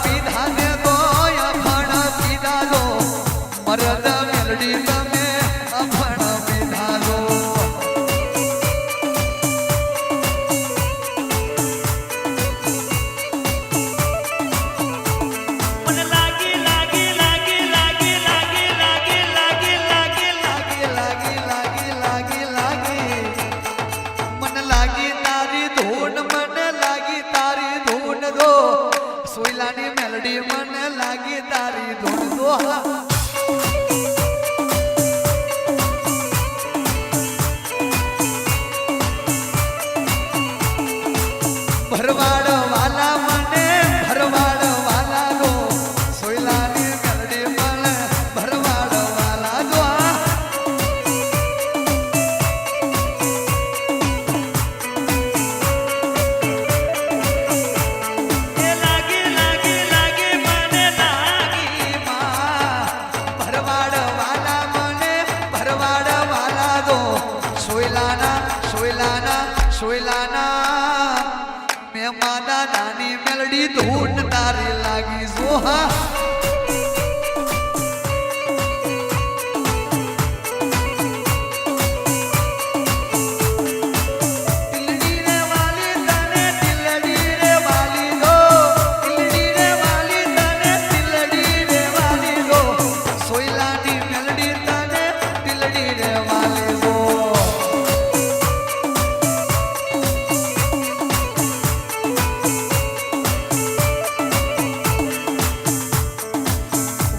પીધા ને તો અફણ પીધા લો મરદ મેલડી તમે અફણ પીધા લો સોયલાની મેલડી મને લાગી તારી ધૂન દોહા ભરવાડ વાલા મને ભરવાડ વાલા દો સોયલાની મેલડી મને ભરવાડ વાલા દો સોયલાના મેં માદા નાની મેલડી ધૂન તારી લાગી જોહા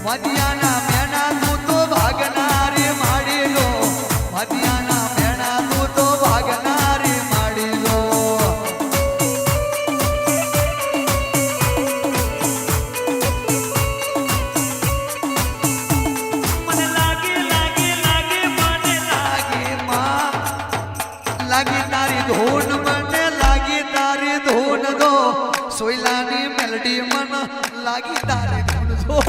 મધિયાના મેણા તું તો ભાગનારી માડી લો મધિયાના મેણા તું તો ભાગનારી માડી લો મને લાગી માં લાગી તારી ધૂન મને લાગી તારી ધૂન દો સોયલાની મેલડી મને લાગી તારી ધૂન દો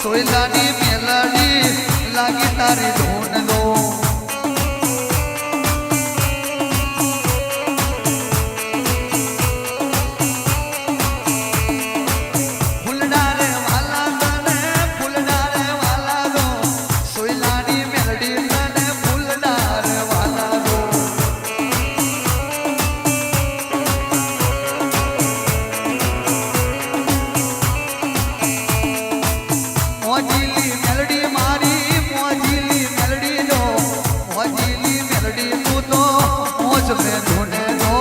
સોયલાની મેલડી લાગી તારી ધૂન દો ફૂલડા રે વાલા દો સોયલાની મેલડી તને ફૂલડા રે વાલા દો મોજીલી મેલડી મારી મોજીલી મેલડી દો મોજીલી મેલડી તું તો મોજ મે ધૂને દો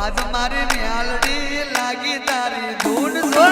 આજ મારી મ્યાલડી લાગી તારી ધૂન જો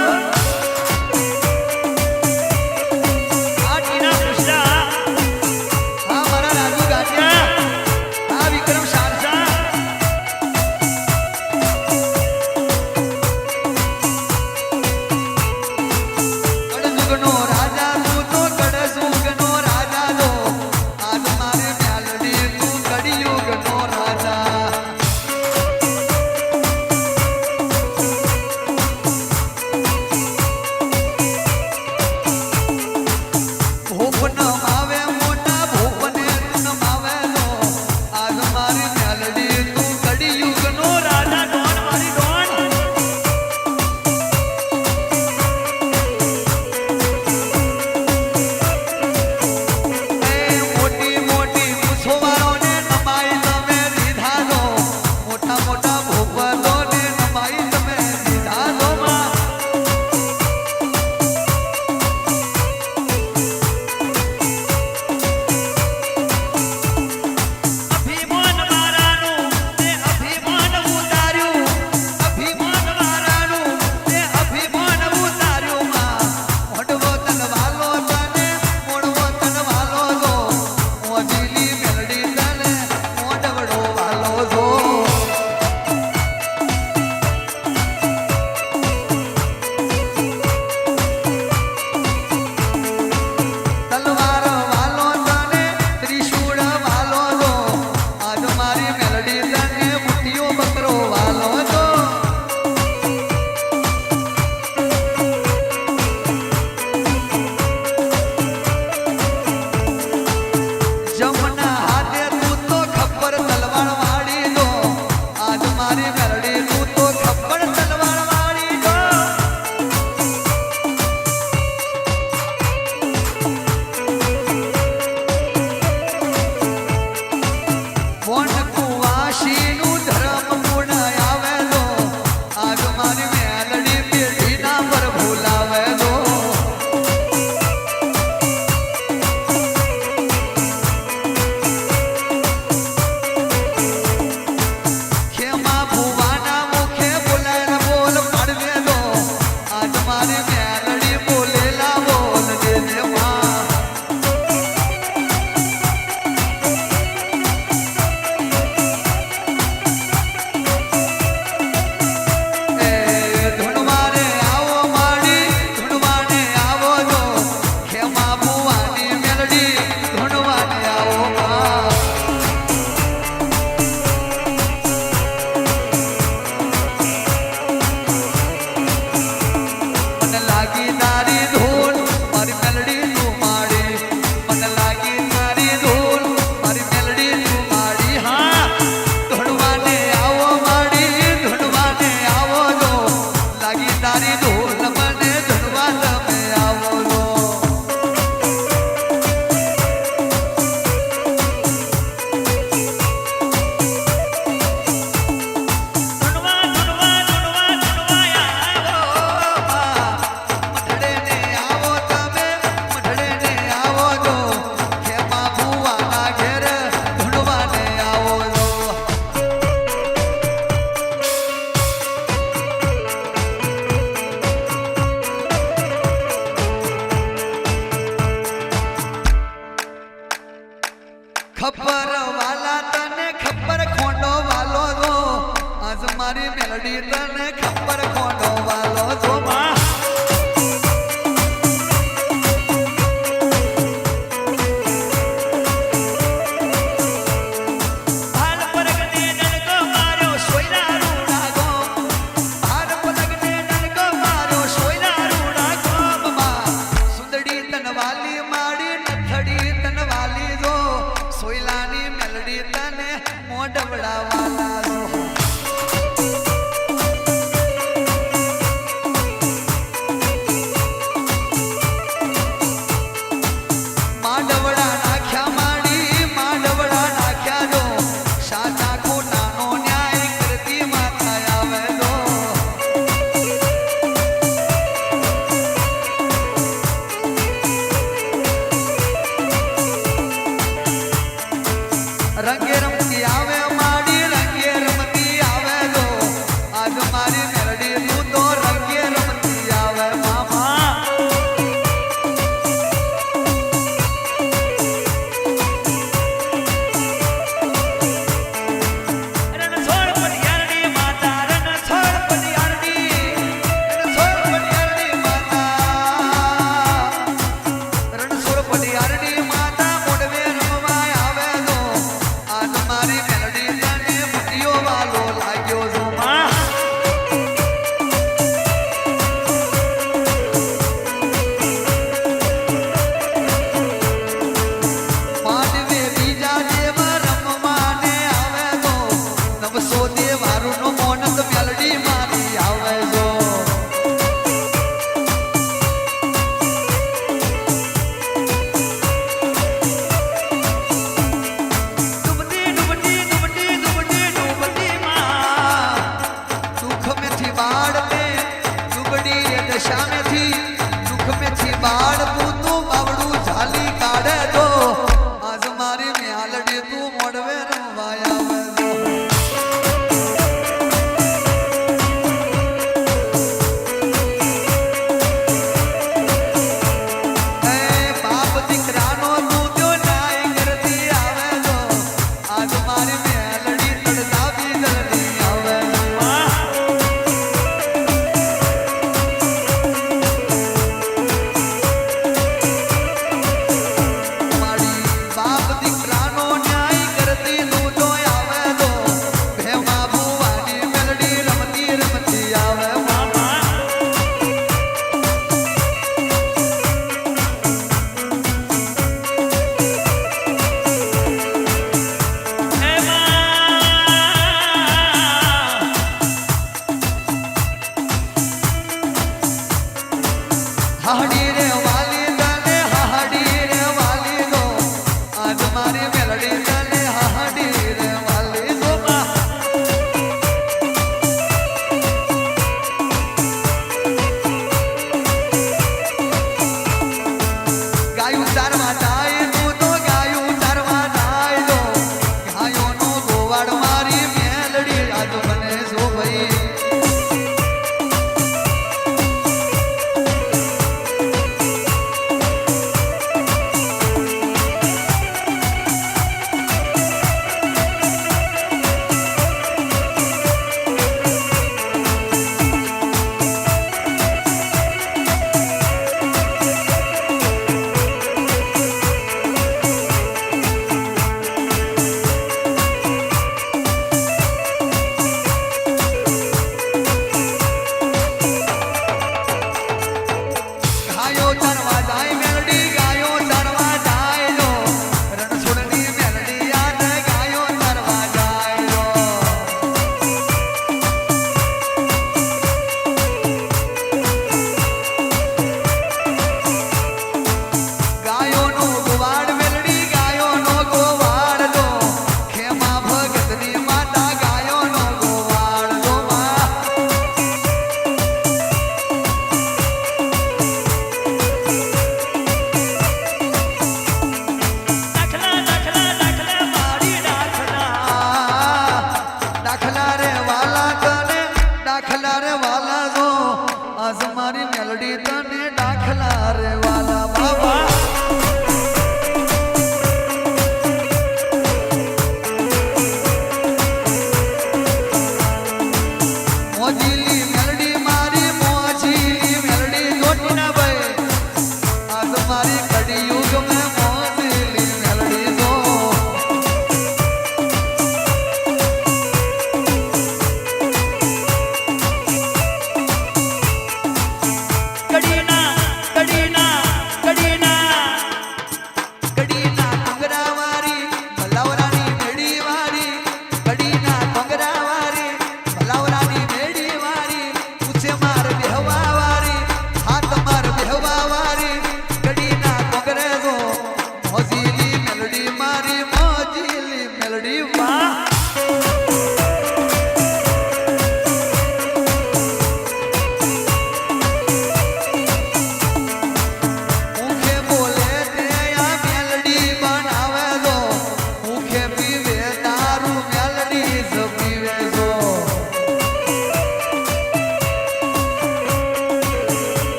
ખબર વાલા તને ખબર ખોંડો વાલો જો આજ મારી મેલડી તને ખબર ખોંડો વાલો જો માં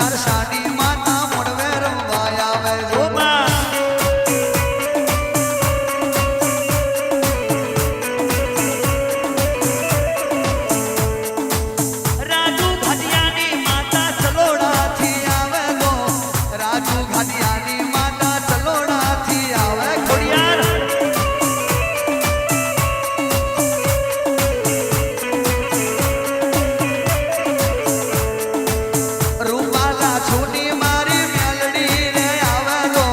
સરસાની માતા મોડવે રમવા આવે ઓ માં રાજુ ઘાટિયાની માતા ચલોડાથી આવે તો રાજુ ઘાટિયાની માતા ચલોડાથી આવે ખોડિયાર રૂપાલા છોની મારી મેલડી રે આવે તો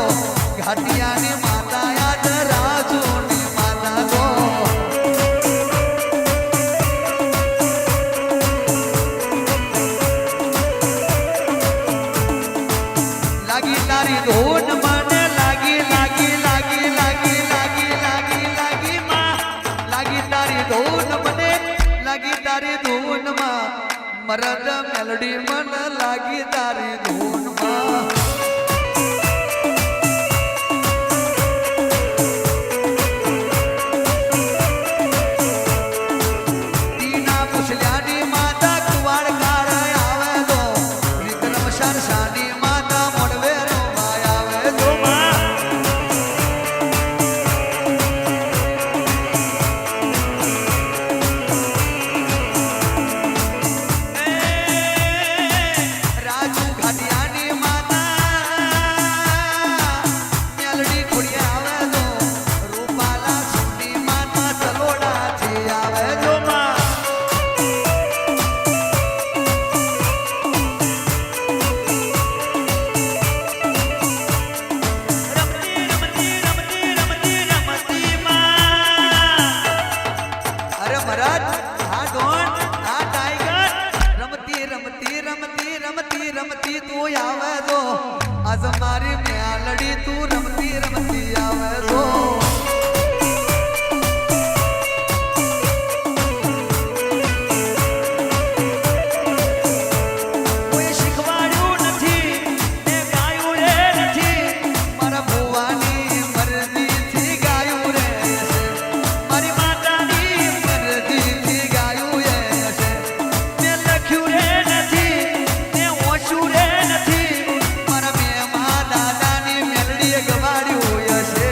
ઘાટિયાની માતા યાદ રાજુની માતા તો લાગી તારી ધૂન મને લાગી લાગી લાગી લાગી લાગી લાગી લાગી માં લાગી તારી ધૂન મને લાગી તારી ધૂન માં મરદ મેલડી મન લાગી તારી ધૂન માં દીના પુછલ્યાની માતા કુવાડ કાળ આવે તો વિક્રમ સરસાની માતા મોડવે રમવા આવે તો ઓ માં રાજુ ઘાટિયાની માતા મેલડી ખોડિયા આવે તો રૂપાલા સોની માતા ચલોડાથી આવે તો ઓ માં રમતી રમતી રમતી રમતી રમતી માં અરે મહારાજ આ ડોન આ ટાઈગર રમતી રમતી રમતી રમતી રમતી તું આવે તો આજ મારી મેલડી તું રમતી રમતી આવે તો કોઈ શીખવાડ્યું નથી ને ગાયું રે નથી મારા ભુવાની મરજીથી ગાયું રે છે મારી માતાની મરજીથી ગાયું રે છે ને લખ્યું રે નથી ને ઓછું રે નથી મારા મેમા દાદાની મેલડીએ ગવાડ્યું હશે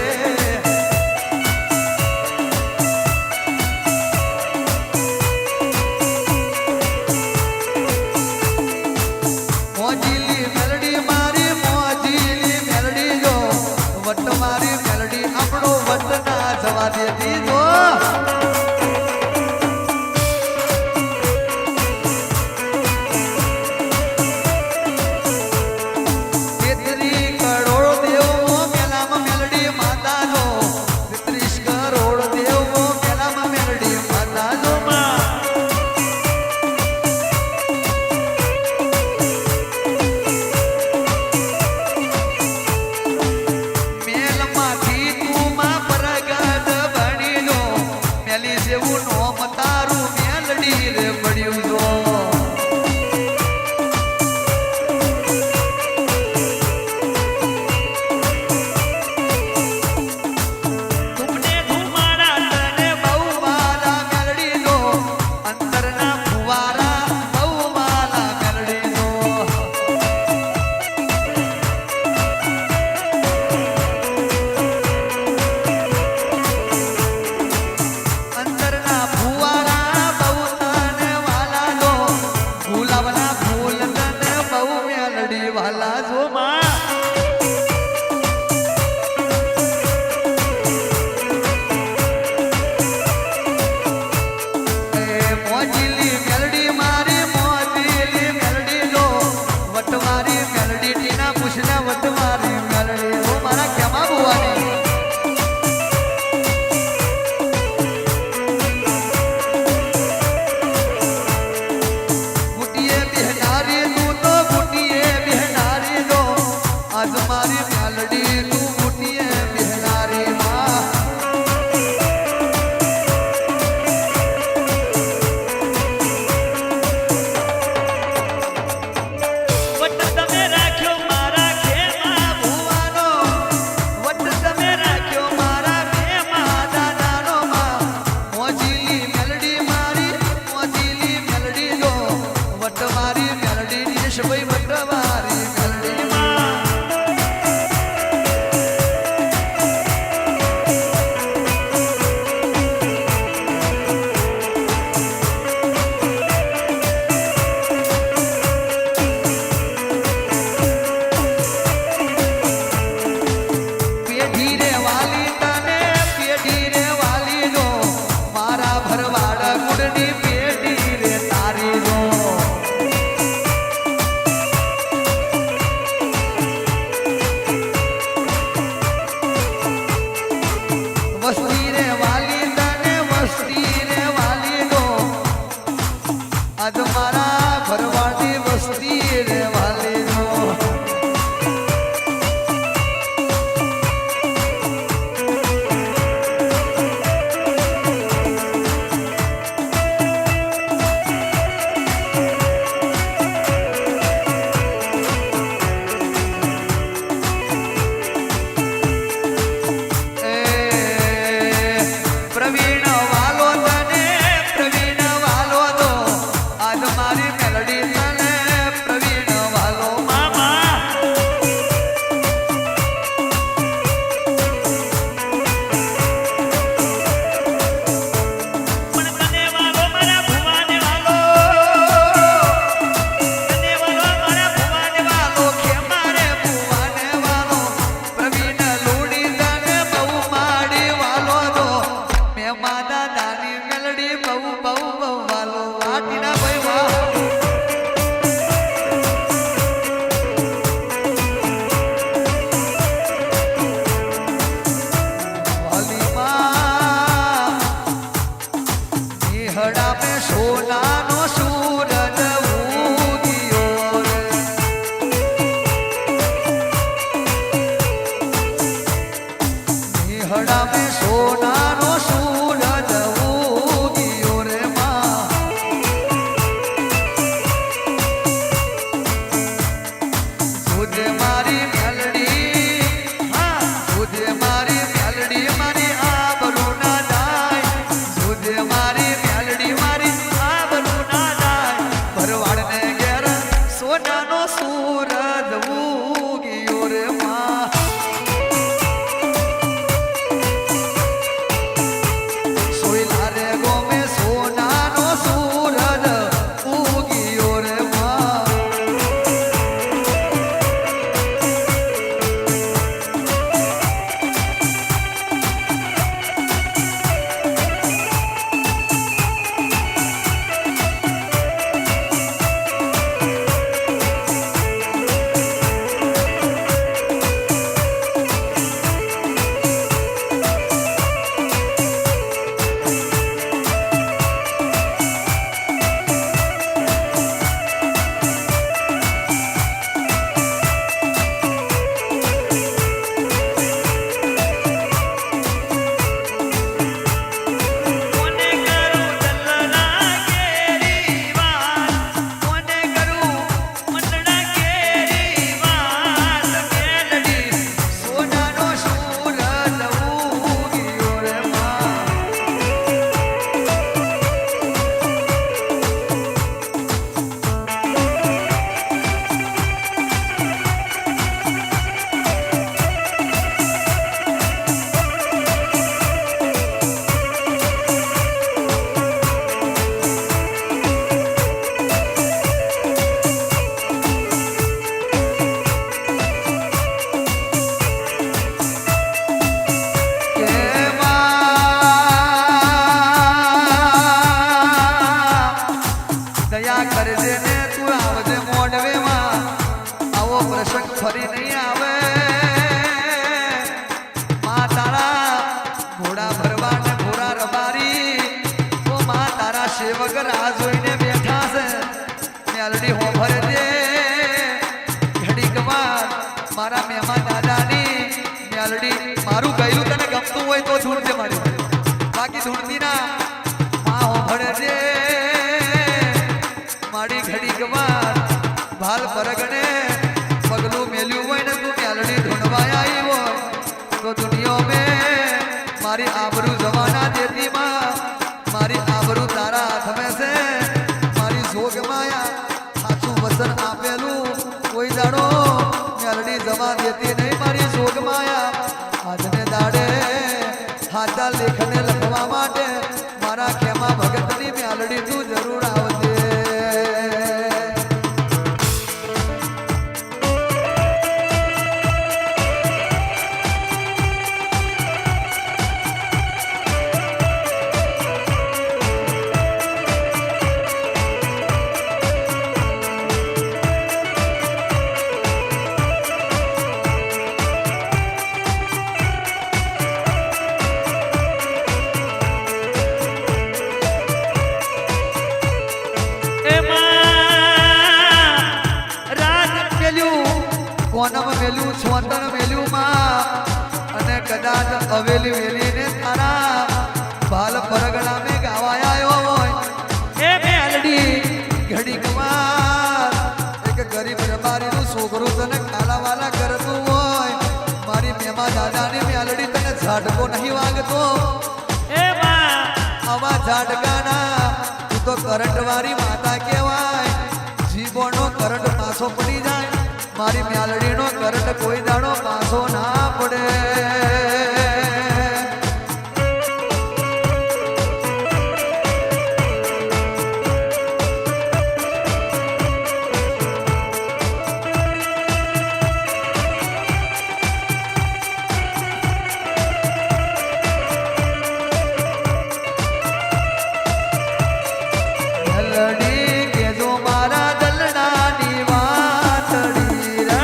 આજ મારા ભરવાડી વસ્તી રે વાલીનો પ્રવીણ વાલો તને પ્રવીણ વાલો દો આજ મારી મેલડી તને પ્રવીણ વાલો મામા પણ તને વાલો મારા ભુવાને વાલો તને વાલો મારા ભુવાને વાલો વાલો ખેમારે ભુવાને વાલો પ્રવીણ લોડી તને બહુ માડી વાલો દો મે માદા દાની મેલડી બહુ બહુ બહુ વાલો વાટીના ભાઈ વાહ વાલીમાં નિહળા મે સોનાનો સૂરજ ઉગ્યો રે નિહળા મે સોનાનો સૂરજ ઉગ્યો રે માં તુજે મારી મેલડી હા તુજે મારી મેલડી મારી આબરૂ ના જાય તુજે મારી મેલડી મારી આબરૂ ના જાય ભરવાડને ઘેર સોનાનો સૂરજ ઉગ્યો રે માં સોયલા રે ગોમે સોનાનો સૂરજ ઉગ્યો રે માં કોને કરું દલના કેરી વાત કોને કરું મંડળા કેરી વાત મેલડી સોનાનો સૂરજ ઉગ્યો રે માં કે માં દયા કરજે ને તું આવજે મોડવે માં આવો પ્રસંગ ફરી નહીં આવે માં તારા ઘોડા ભરવા ને ઘોડા રબારી તો માં તારા સેવક રાહ જોઈને બેઠા છે મેલડી હોભરે દે ઘડીક વાર મારા મહેમાન દાદાની મેલડી મારું ગયેલું તને ગમતું હોય તો ધૂણજે મારી બાકી ધૂણતી ના માં હોભરે દે મારી ઘડીક વાર ભાલ પરગણે પગલું મેલ્યું હોય ને તું મેલડી ધૂણવા આવી હોય તો દુનિયા મેં મારી આબરૂ જવાના દેતી માં મારી આબરૂ તારા હાથ મેં છે મારી જોગ માયા કોનમ મેલ્યું છોતર મેલ્યું માં અને કદાચ હવેલી વેલીને તારા બાલ પરગડા મેં ગાવાય આવ્યો હોય એ મેલડી ઘડીક વાર એક ગરીબ રબારીનું છોકરું તને ખાલાવાલા કરતું હોય મારી મેમા દાદાની મેલડી તને ઝાટકો નહીં વાગતો એ માં આવા ઝાટકાના તું તો કરંટ વાળી માતા કહેવાય જીવોનો કરંટ પાછો પડી જાય મારી મેલડીનો કરંટ કોઈ દાડો પાછો ના પડે મેલડી કેજો મારા દલડાની વાતડી રે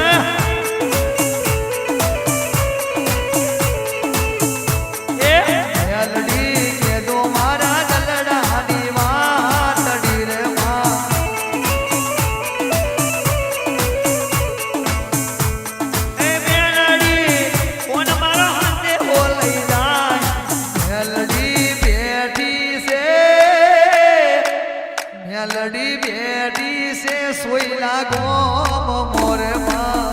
એ મેલડી કેજો મારા દલડાની વાતડી રે માં એ મેલડી કોણ મારો હાથે બોલઈ જાય મેલડી બેઠી છે મેલડી બેઠી છે સોયલા ગોમ મોરે માં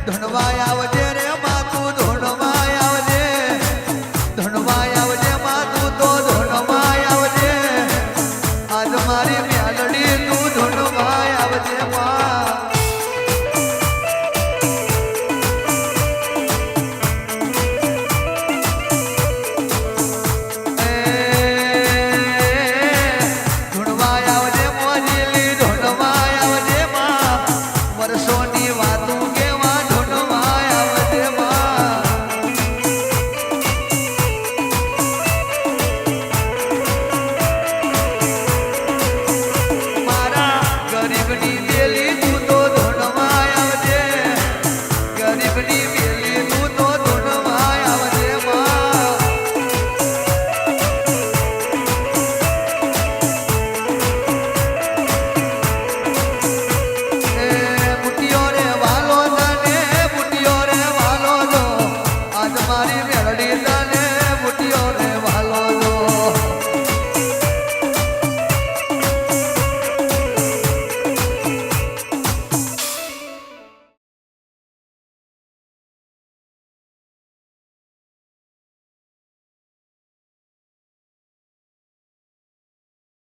ધનવાય આવજે રે માતું ધનવાય આવજે ધનવાય આવજે માતું તો ધનવાય આવજે આજ મારી મેલડી તું ધનવાય આવજે માં ધનવાય આવજે મોજીલી ધનવાય આવજે માં વર્ષોની વાતું કેવા ધનવાય આવજે માં મારા ગરીબની બેલી તું તો ધનવાય આવજે ગરીબની બેલી તું તો ધનવાય આવજે માં મુઠિયો રે વાલો તને મુઠિયો રે વાલો જો આજ મારી